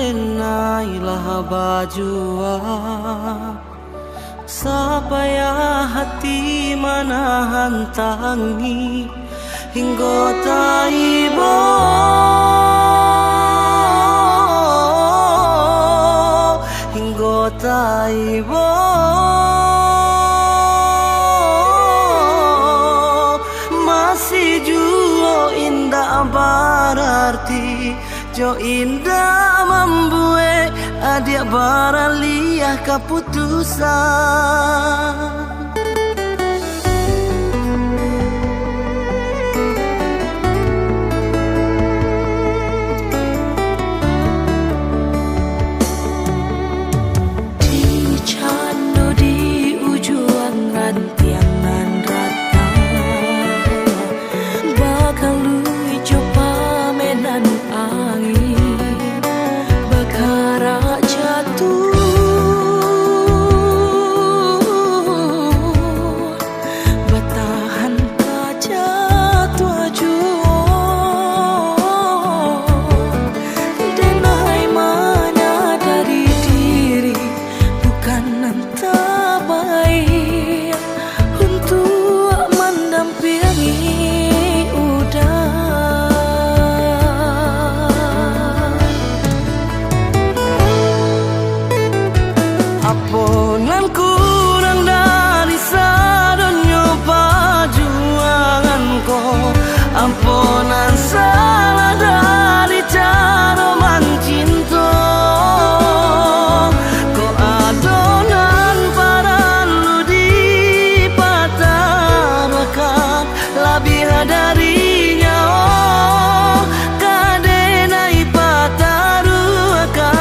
denailah bajua supaya hati menahan tangi hingga taibo hingga taibo masih jua indah berarti jo indah membuat adik baraliah keputusan. Ampunan kurang dari sadonyo perjuanganku, ampunan salah dari cara mencinta. Kau adonan paralu dipatahkan lebih darinya, oh kadenai patarukan.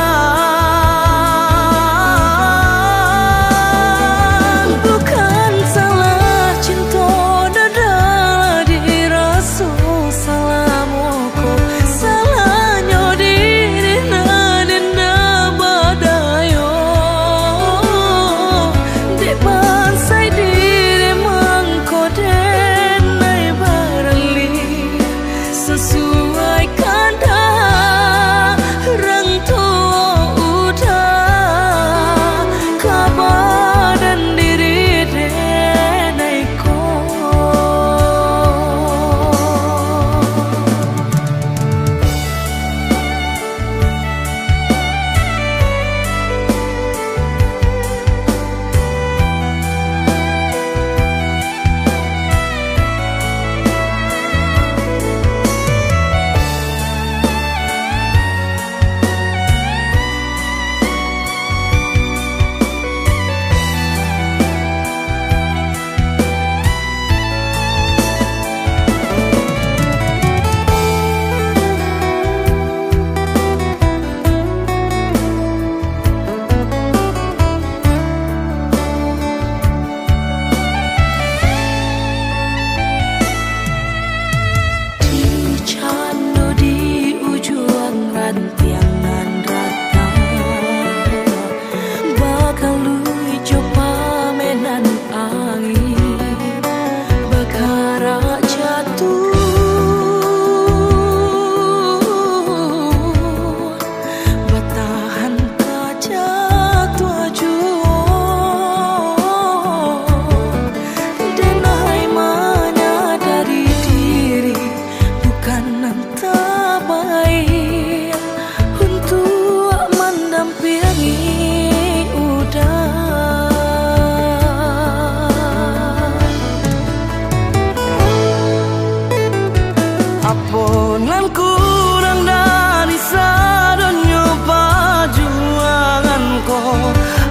Ampunan kurang dari sadonyo perjuanganku,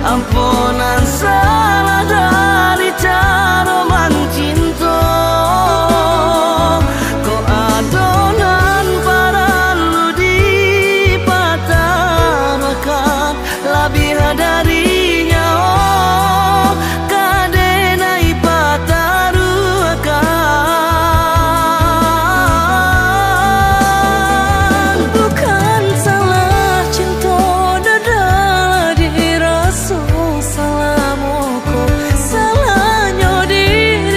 ampunan salah dari cara mencinta. Kau adonan paralu dipatahkan lebih darinya, oh kadenai patarukan. Salahnya diri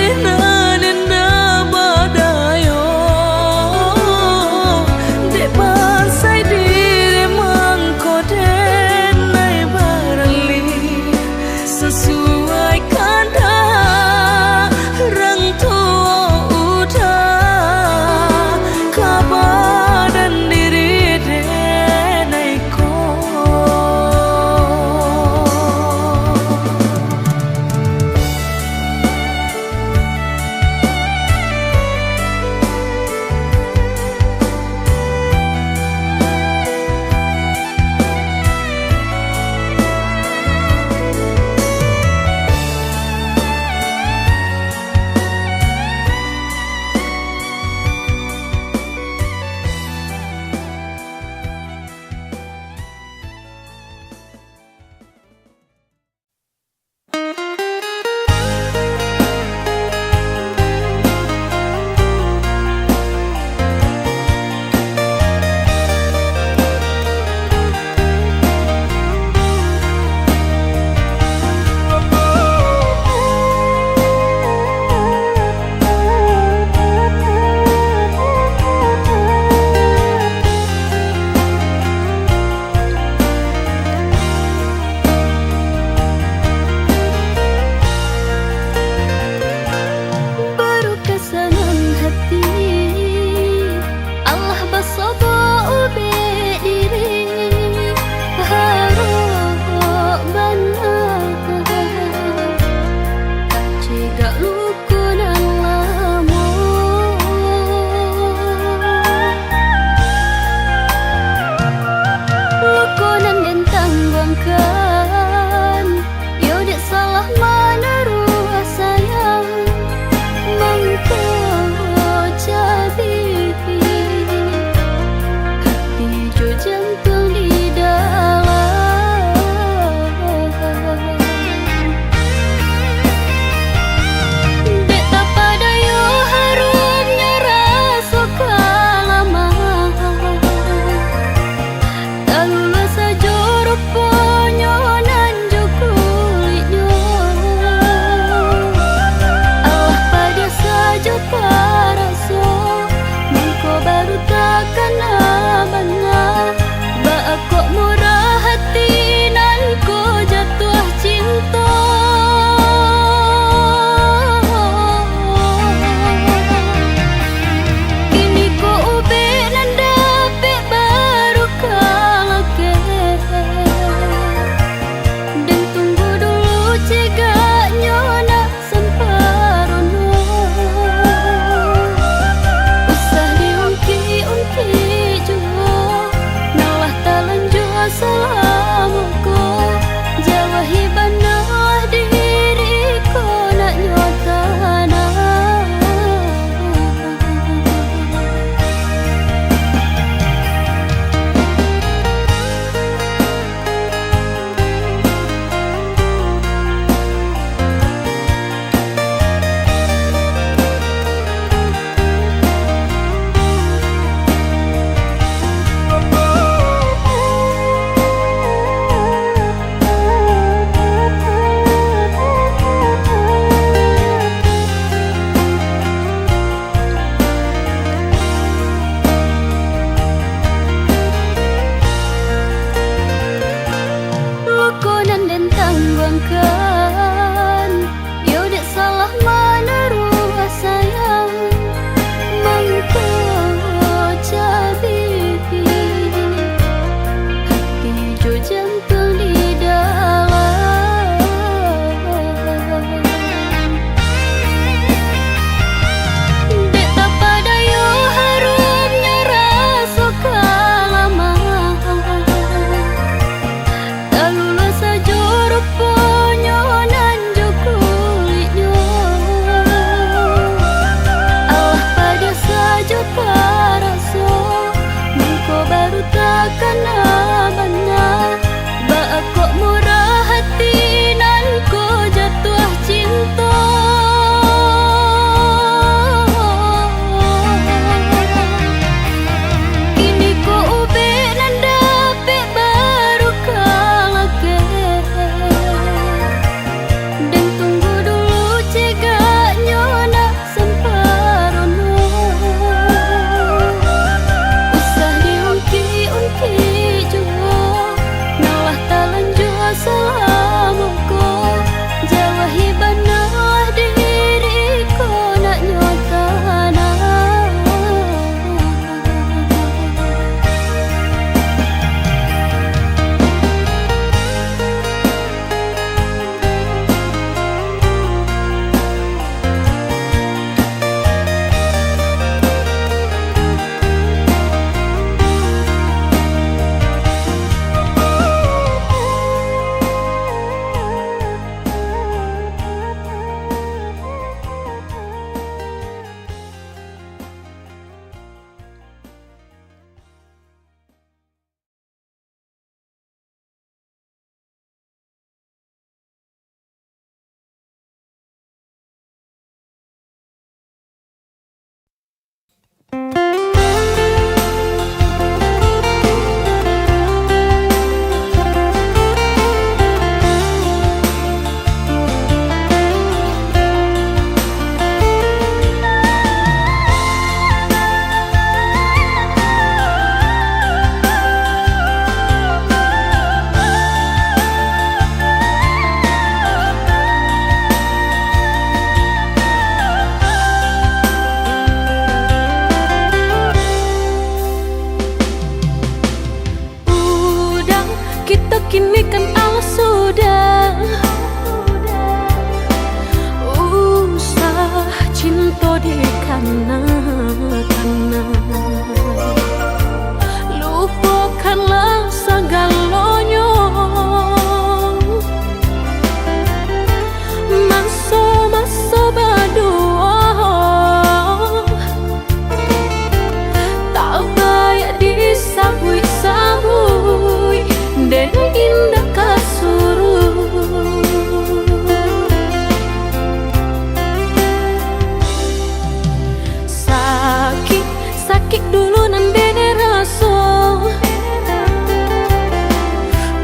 sakit dulu nan dene raso,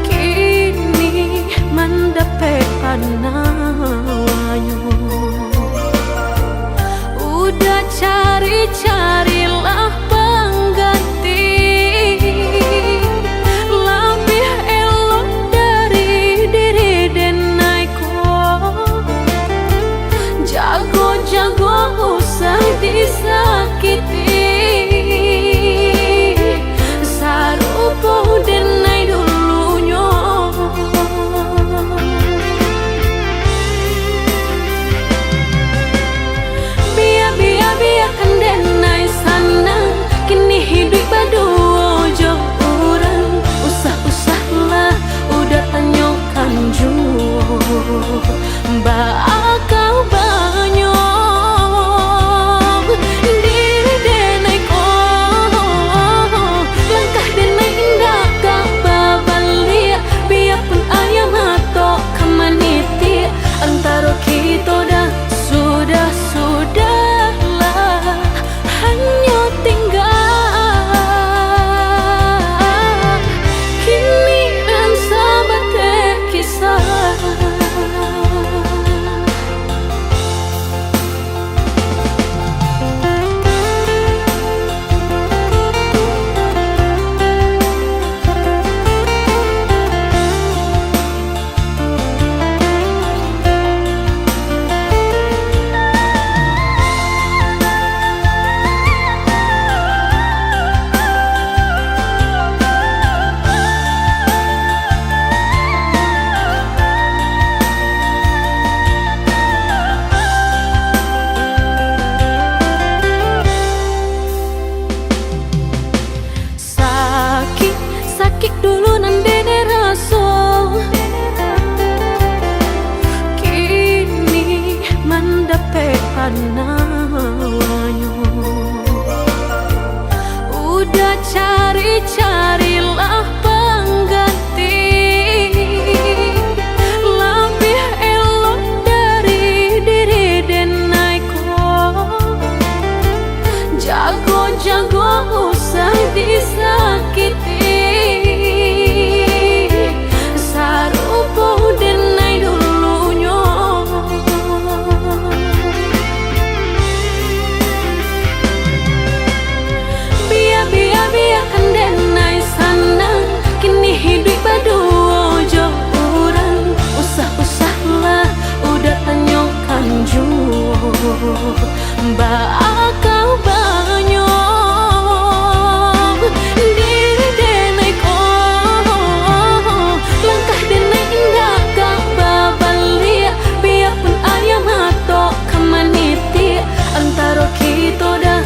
kini mendapat panawanyo. Udah cari-carilah pengganti, lebih elok dari diri denaiku. Jago-jago usah disakiti, sarupo denai dulunya. Biarkan denai sana, kini hidup berdua jo orang. Usah-usahlah udah tanyakan jua, mbak kau banyak diri denai ko. Langkah denai indah kau babalia, biarpun ayam atau kamaniti. Antara kita dah sudahlah hanya tinggal kini dan sahabat kisah. Sakit dulu nan dene raso, kini mendapat panawanyo. Udah cari-carilah pengganti, lebih elok dari diri denaiku. Jago-jago usah disakiti, sarupo denai dulunya. Biarkan denai sana, kini hidup berdua jo orang. Usah-usahlah udah tanyakan jua, mbak kau banyak diri denai ko. Langkah denai indah kau babalia, biarpun ayam atau kamaniti. Antara kita dah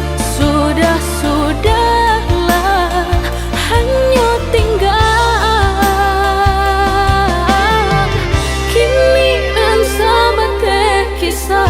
sudahlah hanya tinggal kini dan sahabat kisah.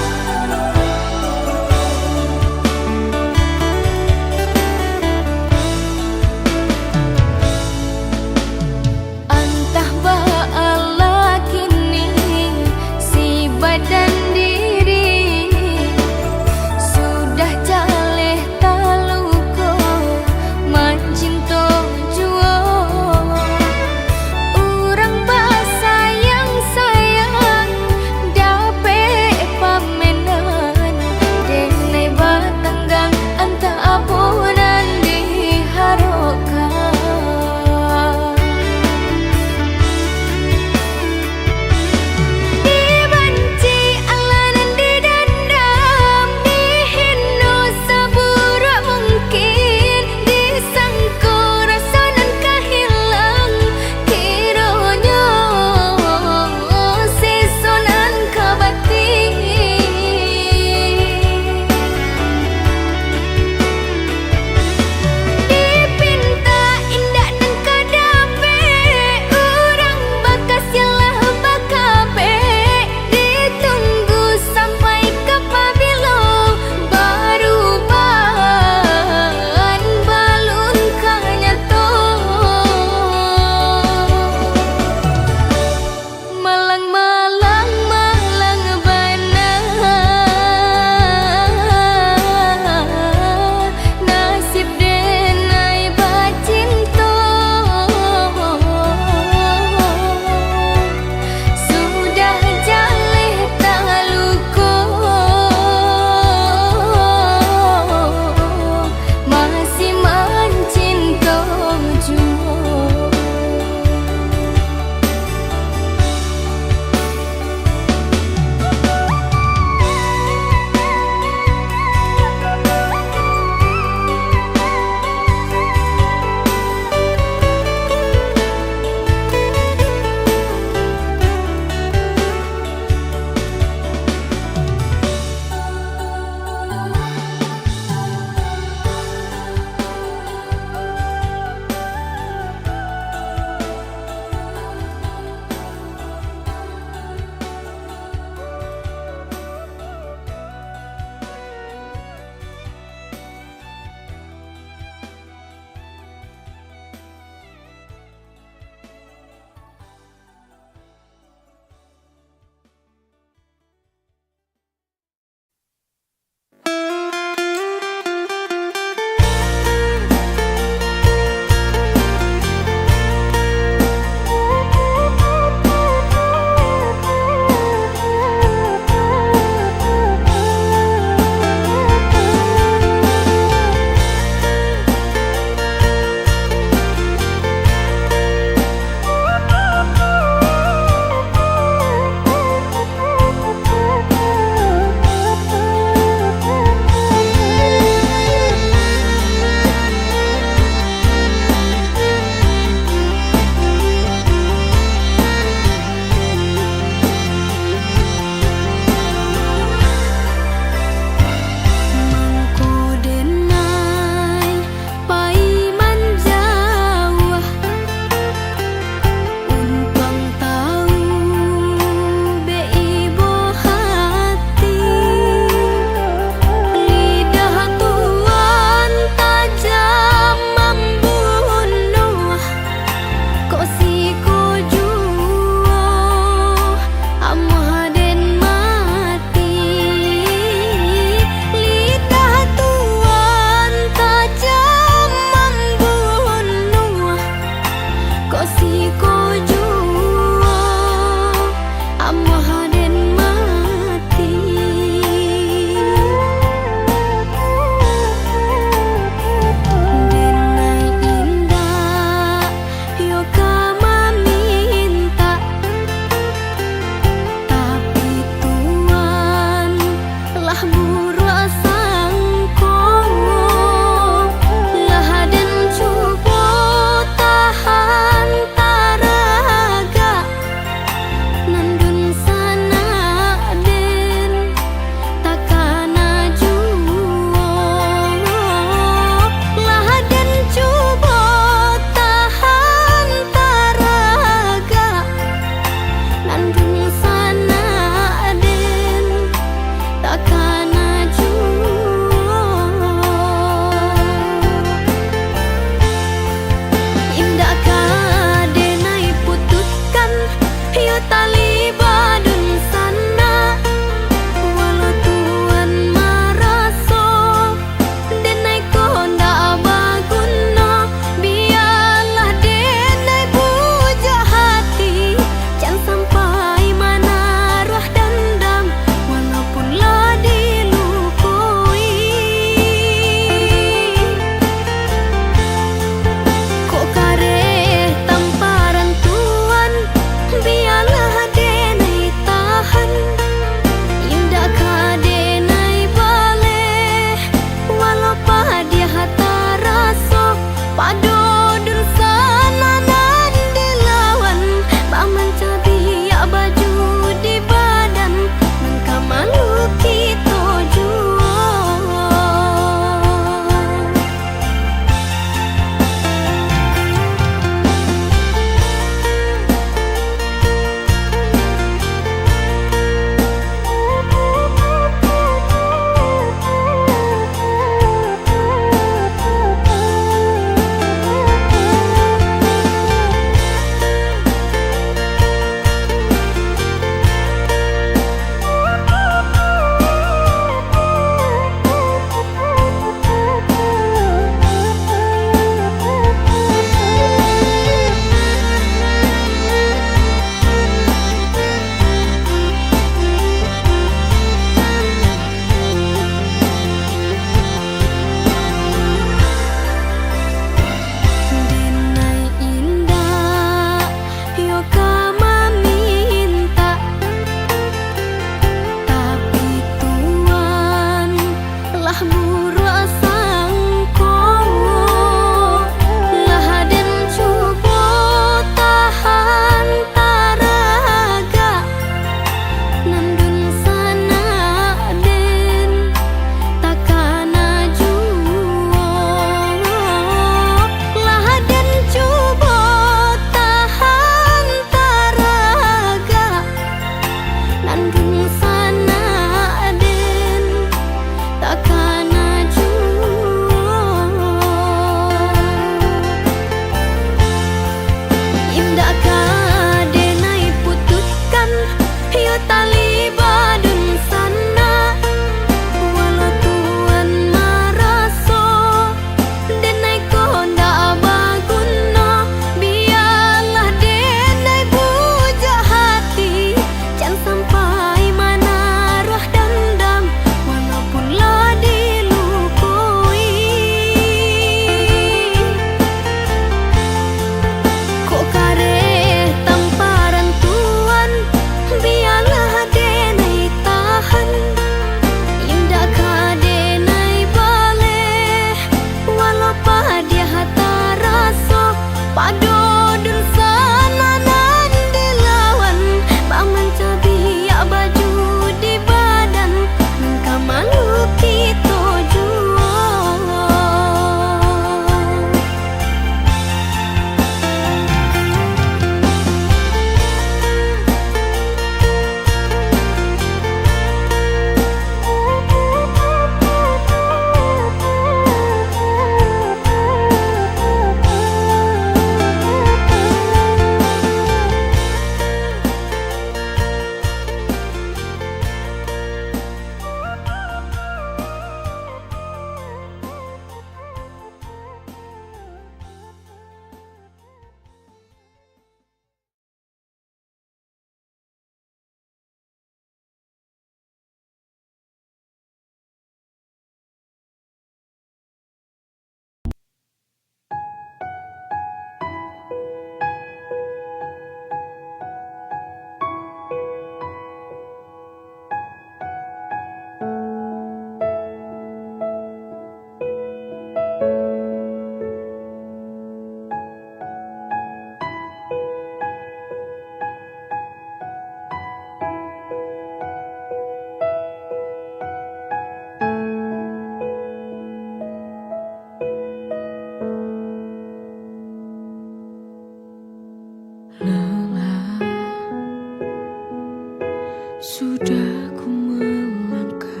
Sudah ku melangkah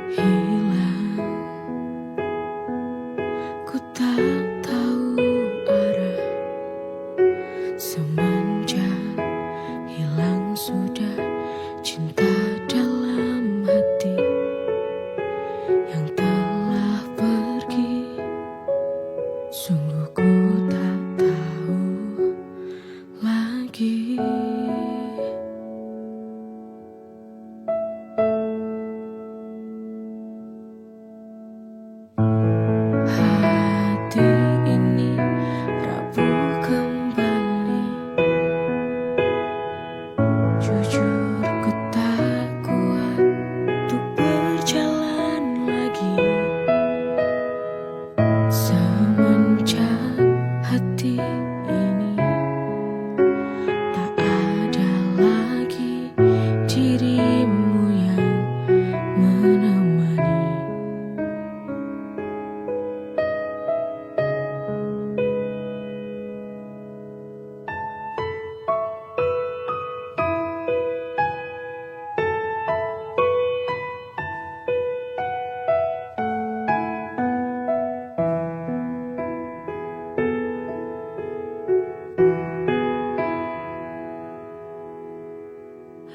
hilang, ku tak tahu arah. Semenjak hilang sudah cinta dalam hati yang telah pergi. Sungguh ku tak tahu lagi. Hati ini rapuh kembali. Jujur ku tak kuat untuk berjalan lagi. Semenjak hati ini tak ada lagi dirimu yang menemani.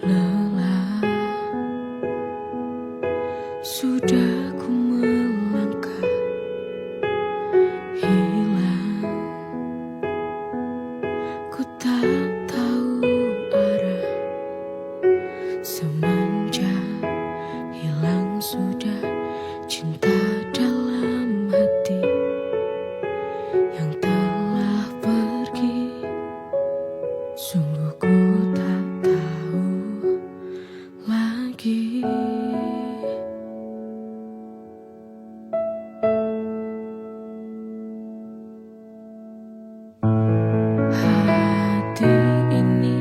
Lelah, sudah ku melangkah hilang, ku tak tahu arah. Semenjak hilang sudah cinta dalam hati yang telah pergi. Sungguh ku tak tahu lagi. Hati ini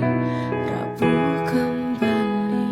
rapuh kembali.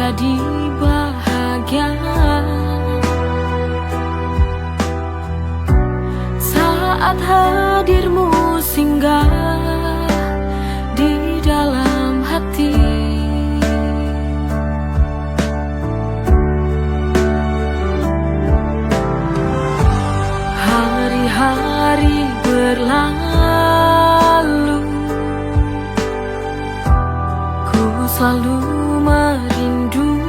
jadi bahagia saat hadirmu singgah di dalam hati. Hari-hari berlalu, ku selalu merindumu,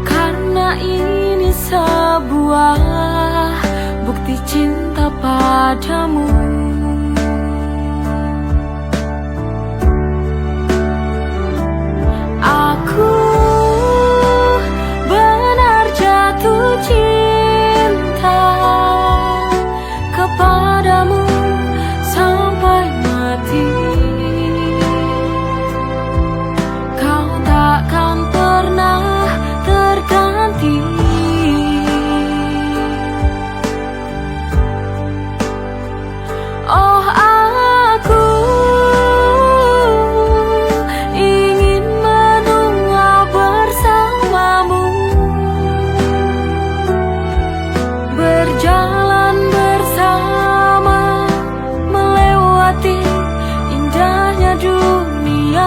karena ini sebuah bukti cinta padamu. Aku benar jatuh cinta kepadamu sampai mati. Kau takkan pernah terganti. Oh, aku ingin menua bersamamu, berjalan bersama, melewati indahnya dunia.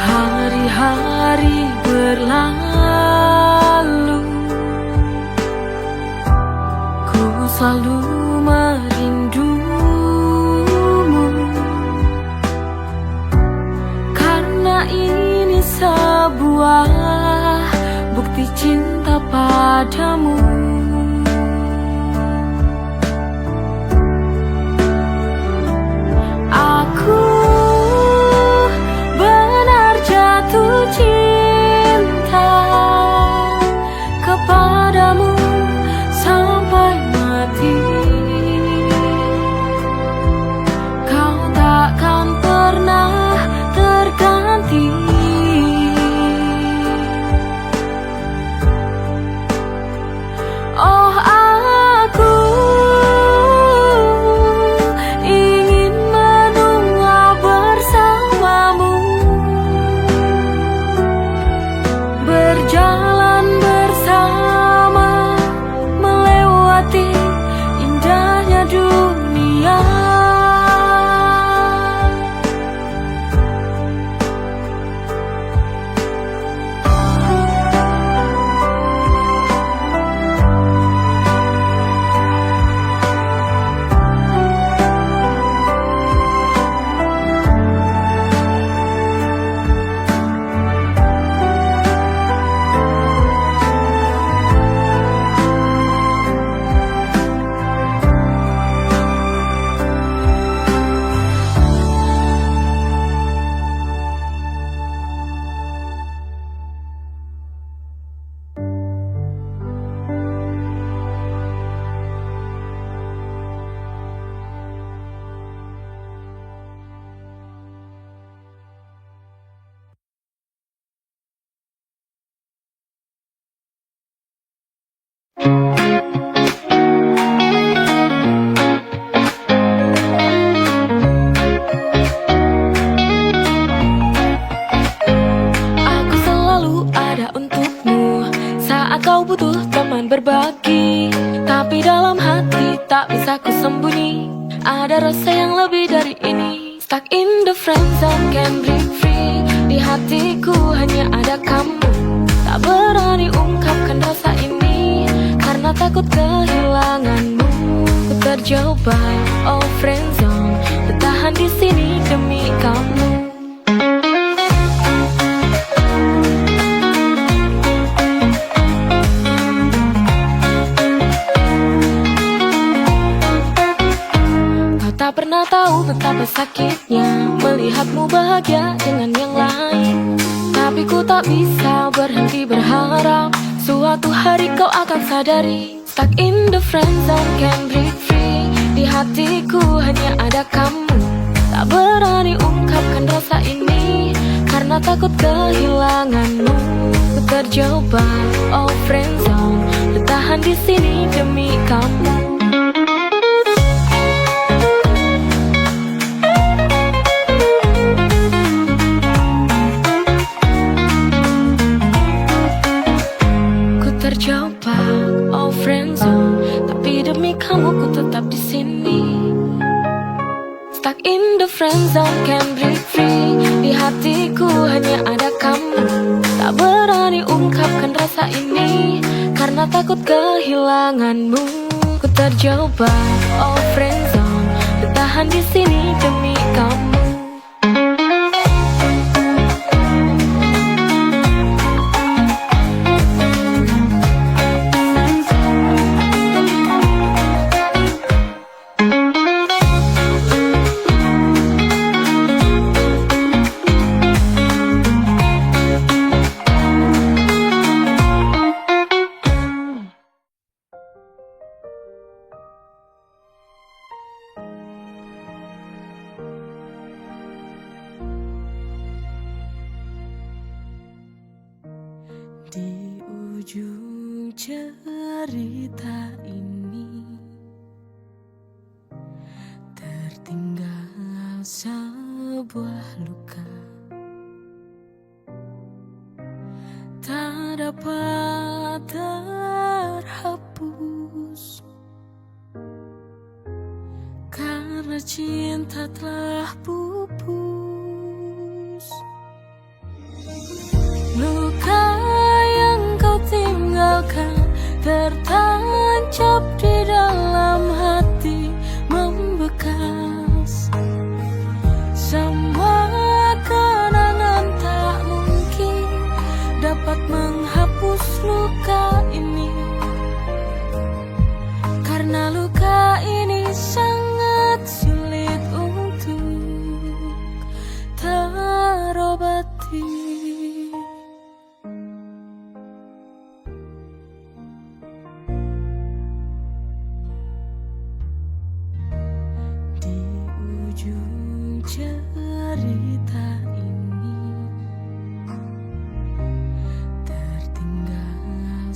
Hari-hari berlalu, ku selalu merindumu, karena ini sebuah bukti cinta padamu. Aku benar jatuh cinta kepadamu sampai mati. Kau takkan pernah terganti. Oh, aku ingin menua bersamamu, berjalan bersama, melewati indahnya dunia. Aku selalu ada untukmu saat kau butuh teman berbagi, tapi dalam hati tak bisa ku sembunyi, ada rasa yang lebih dari ini. Stuck in the friend zone, can't break free. Di hatiku hanya ada kamu, tak berani ungkapkan rasa ini karena takut kehilanganmu. Ku terjebak, oh friend zone, bertahan di sini demi kamu. tahu betapa sakitnya melihatmu bahagia dengan yang lain. Tapi ku tak bisa berhenti berharap suatu hari kau akan sadari. Stuck in the friend zone, can't break free. Di hatiku hanya ada kamu. Tak berani ungkapkan rasa ini karena takut kehilanganmu. Ku terjebak, oh friend zone, bertahan di sini demi kamu. Terjebak, oh friendzone, tapi demi kamu ku tetap di sini. Stuck in the friendzone, can't break free. Di hatiku hanya ada kamu. Tak berani ungkapkan rasa ini karena takut kehilanganmu. Ku terjebak, oh friendzone, bertahan di sini demi kamu. Di ujung cerita ini tertinggal sebuah luka tak dapat terhapus karena cinta telah pupus. Luka yang kau tinggalkan tertancap di dalam hati, membekas. Semua kenangan tak mungkin dapat menghapus luka ini, karena luka ini sangat sulit untuk terobati. Ujung cerita ini tertinggal